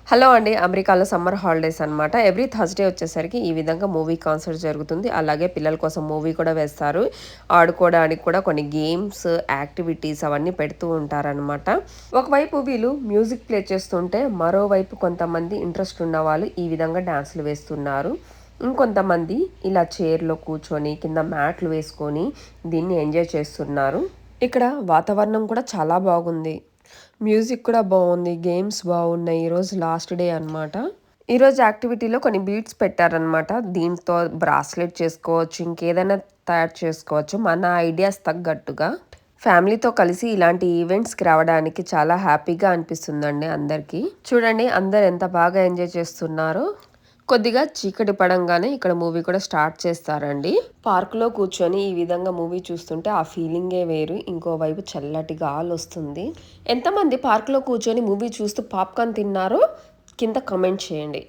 Hello అండి. అమెరికాలో summer holidays అనమాట. ఎవ్రీ థర్స్‌డే వచ్చేసరికి ఈ విధంగా మూవీ కాన్సర్ట్ జరుగుతుంది. అలాగే పిల్లల కోసం మూవీ కూడా వేస్తారు. ఆడుకోవడానికి కూడా కొన్ని గేమ్స్, యాక్టివిటీస్ అవన్నీ పెడుతూ ఉంటారనమాట. ఒకవైపు వీళ్ళు మ్యూజిక్ ప్లే చేస్తుంటే, మరోవైపు కొంతమంది ఇంట్రెస్ట్ ఉన్నవాళ్ళు ఈ విధంగా డాన్సులు వేస్తున్నారు. ఇంకొంతమంది ఇలా చైర్‌లో కూర్చొని, కింద మ్యాట్లు వేసుకొని దీన్ని ఎంజాయ్ చేస్తున్నారు. ఇక్కడ వాతావరణం కూడా చాలా బాగుంది. మ్యూజిక్ కూడా బావుంది. గేమ్స్ బావున్నాయి. ఈరోజు లాస్ట్ డే అనమాట. ఈరోజు యాక్టివిటీలో కొన్ని బీడ్స్ పెట్టారనమాట. దీంతో బ్రాస్లెట్ చేసుకోవచ్చు. ఇంకేదైనా తయారు చేసుకోవచ్చు. మన ఐడియాస్ తగ్గట్టుగా. ఫ్యామిలీతో కలిసి ఇలాంటి ఈవెంట్స్‌కి రావడానికి చాలా హ్యాపీగా అనిపిస్తుందండి అందరికీ. చూడండి అందరూ ఎంత బాగా ఎంజాయ్ చేస్తున్నారో. కొద్దిగా చీకటి పడంగానే ఇక్కడ మూవీ కూడా స్టార్ట్ చేస్తారండి. పార్క్‌లో కూర్చొని ఈ విధంగా మూవీ చూస్తుంటే ఆ ఫీలింగే వేరు. ఇంకోవైపు చల్లటి గాలొస్తుంది. ఎంతమంది పార్క్‌లో కూర్చొని మూవీ చూస్తూ పాప్‌కార్న్ తిన్నారో కింద కామెంట్ చేయండి.